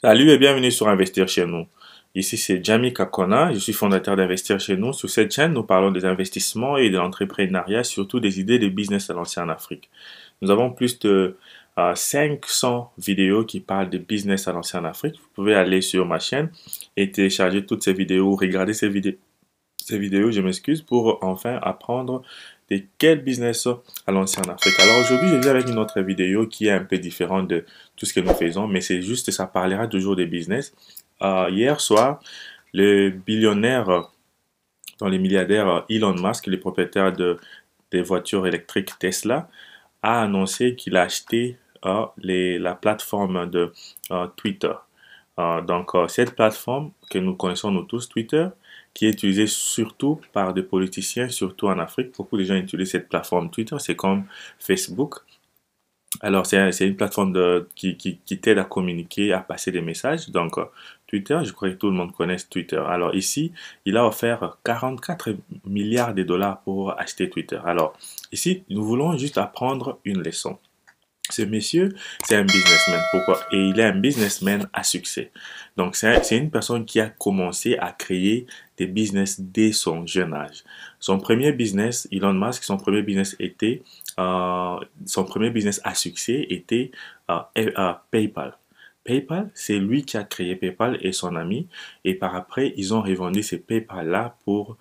Salut et bienvenue sur Investir chez nous. Ici c'est Jamie Kakona, je suis fondateur d'Investir chez nous. Sur cette chaîne, nous parlons des investissements et de l'entrepreneuriat, surtout des idées de business à lancer en Afrique. Nous avons plus de 500 vidéos qui parlent de business à lancer en Afrique. Vous pouvez aller sur ma chaîne et télécharger toutes ces vidéos, regarder ces vidéos, je m'excuse, pour enfin apprendre de quel business à lancer en Afrique. Alors aujourd'hui, je viens avec une autre vidéo qui est un peu différente de tout ce que nous faisons, mais c'est juste, ça parlera toujours des business. Hier soir, le billionnaire, dans les milliardaires, Elon Musk, le propriétaire des voitures électriques Tesla, a annoncé qu'il a acheté la plateforme de Twitter. Cette plateforme que nous connaissons nous tous, Twitter, qui est utilisée surtout par des politiciens, surtout en Afrique. Beaucoup de gens utilisent cette plateforme Twitter, c'est comme Facebook. Alors, c'est une plateforme qui t'aide à communiquer, à passer des messages. Twitter, je crois que tout le monde connaît Twitter. Alors ici, il a offert 44 milliards de dollars pour acheter Twitter. Alors ici, nous voulons juste apprendre une leçon. Ce monsieur, c'est un businessman. Pourquoi? Et il est un businessman à succès. Donc, c'est une personne qui a commencé à créer des business dès son jeune âge. Son premier business, Elon Musk, son premier business à succès était PayPal. PayPal, c'est lui qui a créé PayPal et son ami. Et par après, ils ont revendu ces PayPal-là pour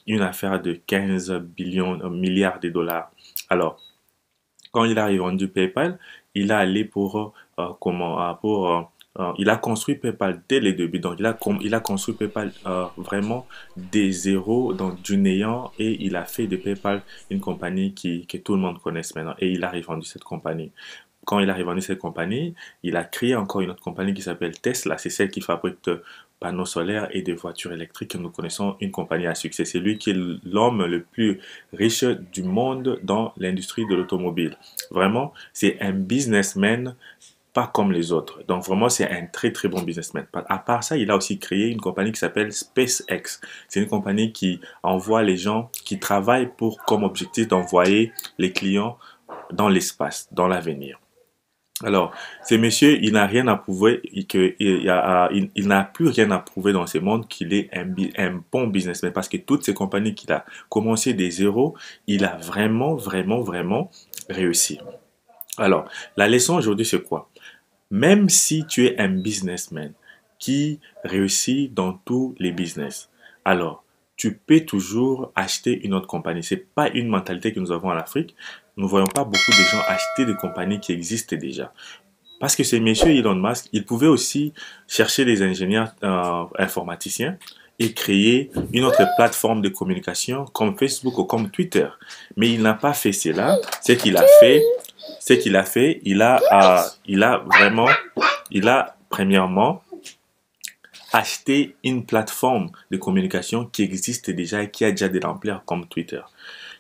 une affaire de 15 milliards de dollars. Alors, quand il a revendu PayPal, il a allé il a construit PayPal dès le début. Donc, il a construit PayPal vraiment des zéros, donc du néant, et il a fait de PayPal une compagnie que tout le monde connaît maintenant. Et il a revendu cette compagnie. Quand il a revendu cette compagnie, il a créé encore une autre compagnie qui s'appelle Tesla. C'est celle qui fabrique panneaux solaires et des voitures électriques que nous connaissons, une compagnie à succès. C'est lui qui est l'homme le plus riche du monde dans l'industrie de l'automobile. Vraiment, c'est un businessman pas comme les autres. Donc vraiment, c'est un très très bon businessman. À part ça, il a aussi créé une compagnie qui s'appelle SpaceX. C'est une compagnie qui envoie les gens, qui travaillent comme objectif d'envoyer les clients dans l'espace, dans l'avenir. Alors, ce monsieur, il n'a rien à prouver, il n'a plus rien à prouver dans ce monde qu'il est un bon businessman parce que toutes ces compagnies qu'il a commencé des zéros, il a vraiment, vraiment, vraiment réussi. Alors, la leçon aujourd'hui, c'est quoi? Même si tu es un businessman qui réussit dans tous les business, alors, tu peux toujours acheter une autre compagnie. C'est pas une mentalité que nous avons en Afrique. Nous ne voyons pas beaucoup de gens acheter des compagnies qui existent déjà. Parce que ces messieurs Elon Musk, ils pouvaient aussi chercher des ingénieurs informaticiens et créer une autre plateforme de communication comme Facebook ou comme Twitter. Mais il n'a pas fait cela. Il a premièrement acheter une plateforme de communication qui existe déjà et qui a déjà de l'ampleur comme Twitter.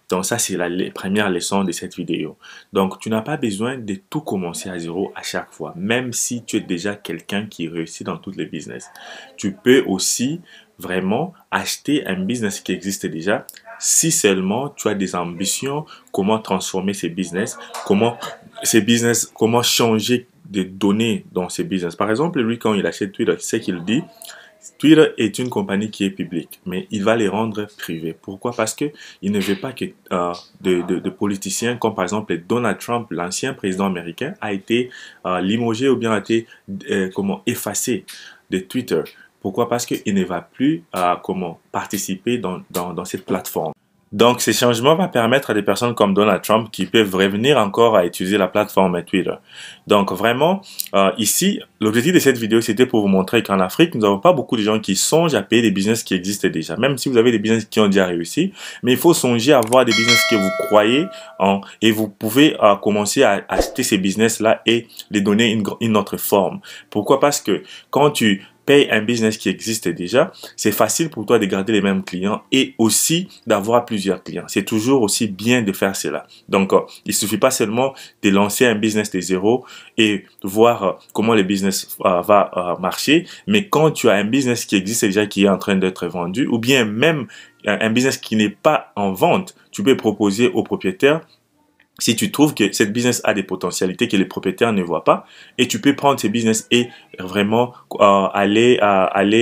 Donc ça, c'est la première leçon de cette vidéo. Donc tu n'as pas besoin de tout commencer à zéro à chaque fois, même si tu es déjà quelqu'un qui réussit dans tous les business. Tu peux aussi vraiment acheter un business qui existe déjà si seulement tu as des ambitions, comment transformer ces business, comment changer des données dans ces business. Par exemple, lui, quand il achète Twitter, c'est qu'il dit, Twitter est une compagnie qui est publique, mais il va les rendre privées. Pourquoi? Parce que il ne veut pas que de politiciens comme par exemple Donald Trump, l'ancien président américain, a été limogé ou bien a été effacé de Twitter. Pourquoi? Parce qu'il ne va plus participer dans cette plateforme. Donc, ces changements vont permettre à des personnes comme Donald Trump qui peuvent revenir encore à utiliser la plateforme Twitter. Donc, vraiment, ici, l'objectif de cette vidéo, c'était pour vous montrer qu'en Afrique, nous n'avons pas beaucoup de gens qui songent à payer des business qui existent déjà. Même si vous avez des business qui ont déjà réussi, mais il faut songer à avoir des business que vous croyez en et vous pouvez commencer à acheter ces business-là et les donner une autre forme. Pourquoi? Parce que quand tu paye un business qui existe déjà, c'est facile pour toi de garder les mêmes clients et aussi d'avoir plusieurs clients. C'est toujours aussi bien de faire cela. Donc, il suffit pas seulement de lancer un business de zéro et voir comment le business va marcher, mais quand tu as un business qui existe déjà, qui est en train d'être vendu, ou bien même un business qui n'est pas en vente, tu peux proposer aux propriétaires si tu trouves que cette business a des potentialités que les propriétaires ne voient pas, et tu peux prendre ces business et vraiment aller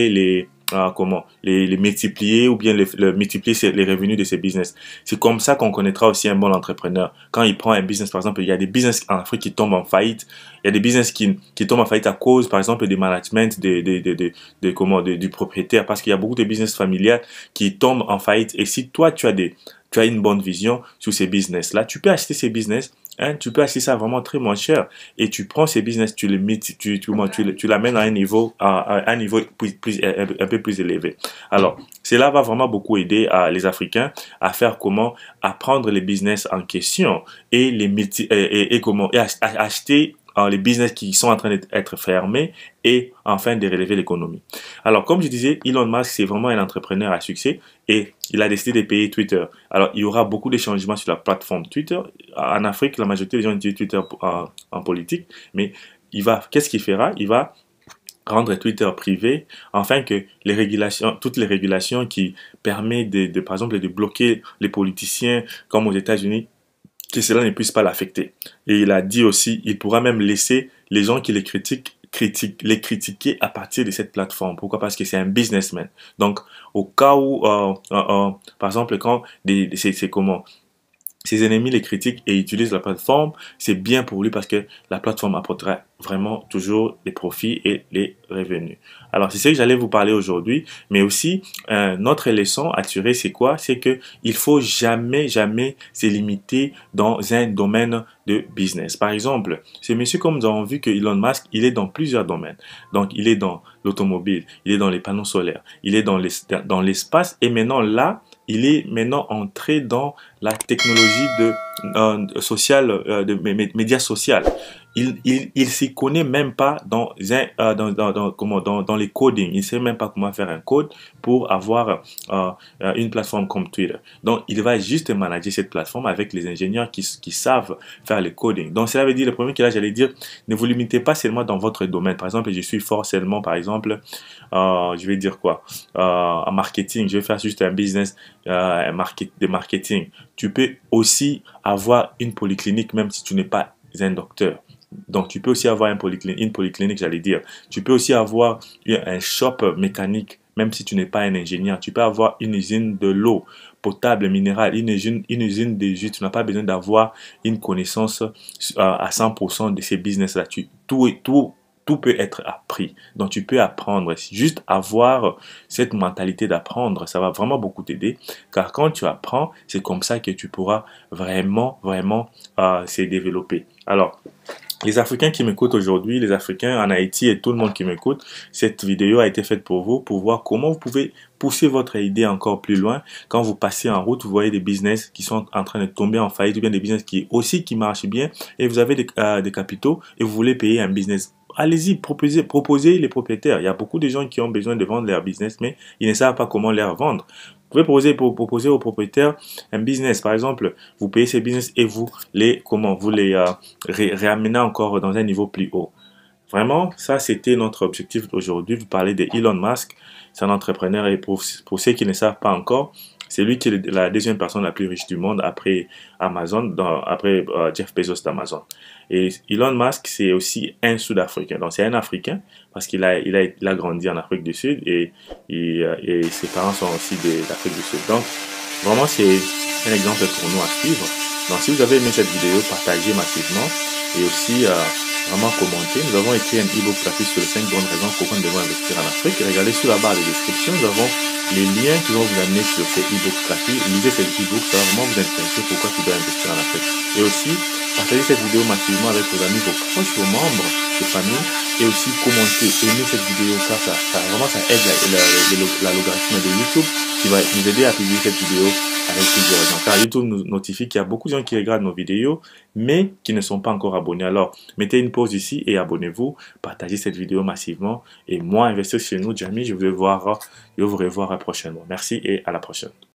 les multiplier ou bien multiplier les revenus de ces business. C'est comme ça qu'on connaîtra aussi un bon entrepreneur. Quand il prend un business, par exemple, il y a des business en Afrique qui tombent en faillite. Il y a des business qui tombent en faillite à cause, par exemple, du management du propriétaire, parce qu'il y a beaucoup de business familiales qui tombent en faillite. Et si toi, tu as une bonne vision sur ces business-là, tu peux acheter ces business, hein, tu peux acheter ça vraiment très moins cher et tu prends ces business, tu les mets, tu l'amènes à un niveau un peu plus élevé. Alors, cela va vraiment beaucoup aider les Africains à faire comment apprendre les business en question et acheter les business qui sont en train d'être fermés et enfin de relever l'économie. Alors, comme je disais, Elon Musk, c'est vraiment un entrepreneur à succès et il a décidé de payer Twitter. Alors, il y aura beaucoup de changements sur la plateforme Twitter. En Afrique, la majorité des gens utilisent Twitter en politique, mais qu'est-ce qu'il fera? Il va rendre Twitter privé, afin que toutes les régulations qui permettent par exemple, de bloquer les politiciens, comme aux États-Unis, que cela ne puisse pas l'affecter. Et il a dit aussi, il pourra même laisser les gens qui les les critiquer à partir de cette plateforme. Pourquoi? Parce que c'est un businessman. Donc, au cas où, par exemple, quand c'est comment ses ennemis les critiquent et utilisent la plateforme, c'est bien pour lui parce que la plateforme apportera vraiment toujours des profits et les revenus. Alors, c'est ce que j'allais vous parler aujourd'hui, mais aussi, notre leçon à tirer, c'est quoi? C'est que il faut jamais se limiter dans un domaine de business. Par exemple, ce monsieur, comme nous avons vu que Elon Musk, il est dans plusieurs domaines. Donc, il est dans l'automobile, il est dans les panneaux solaires, il est dans l'espace et maintenant là, il est maintenant entré dans la technologie de médias sociaux. Il s'y connaît même pas dans les coding. Il sait même pas comment faire un code pour avoir une plateforme comme Twitter. Donc, il va juste manager cette plateforme avec les ingénieurs qui savent faire le coding. Donc, cela veut dire, le premier que là, j'allais dire, ne vous limitez pas seulement dans votre domaine. Par exemple, je suis fort seulement, par exemple, je vais dire quoi? En marketing, je vais faire juste un business de marketing. Tu peux aussi avoir une polyclinique même si tu n'es pas un docteur. Donc, tu peux aussi avoir une polyclinique, j'allais dire. Tu peux aussi avoir un shop mécanique, même si tu n'es pas un ingénieur. Tu peux avoir une usine de l'eau potable, minérale, une usine de jus. Tu n'as pas besoin d'avoir une connaissance à 100% de ces business-là. Tout peut être appris. Donc, tu peux apprendre. Juste avoir cette mentalité d'apprendre, ça va vraiment beaucoup t'aider. Car quand tu apprends, c'est comme ça que tu pourras vraiment se développer. Alors, les Africains qui m'écoutent aujourd'hui, les Africains en Haïti et tout le monde qui m'écoute, cette vidéo a été faite pour vous, pour voir comment vous pouvez pousser votre idée encore plus loin. Quand vous passez en route, vous voyez des business qui sont en train de tomber en faillite ou bien des business qui marchent bien et vous avez des capitaux et vous voulez payer un business. Allez-y, proposez les propriétaires. Il y a beaucoup de gens qui ont besoin de vendre leur business, mais ils ne savent pas comment les vendre. Vous pouvez proposer aux propriétaires un business. Par exemple, vous payez ces business et vous les réamenez encore dans un niveau plus haut. Vraiment, ça c'était notre objectif aujourd'hui. Vous parlez de Elon Musk, c'est un entrepreneur et pour ceux qui ne savent pas encore, c'est lui qui est la deuxième personne la plus riche du monde après Amazon, après Jeff Bezos d'Amazon. Et Elon Musk, c'est aussi un Sud-Africain. Donc c'est un Africain parce qu'il a grandi en Afrique du Sud et ses parents sont aussi d'Afrique du Sud. Donc vraiment c'est un exemple pour nous à suivre. Donc si vous avez aimé cette vidéo, partagez massivement et aussi vraiment commenter. Nous avons écrit un e-book gratuit sur les 5 grandes raisons pourquoi nous devons investir en Afrique. Regardez sur la barre de description, nous avons les liens qui vont vous amener sur ces e-books gratuits. Lisez cet e-book, ça va vraiment vous intéresser pourquoi tu dois investir en Afrique. Et aussi, partagez cette vidéo massivement avec vos amis, vos proches, vos membres de famille. Et aussi, commentez, aimez cette vidéo car ça aide l'algorithme de YouTube qui va nous aider à publier cette vidéo avec plusieurs gens. Car YouTube nous notifie qu'il y a beaucoup de gens qui regardent nos vidéos, mais qui ne sont pas encore abonnés. Alors, mettez une pause ici et abonnez-vous, partagez cette vidéo massivement. Et moi, investir chez nous, Jamie, je vous revoir prochainement. Merci et à la prochaine.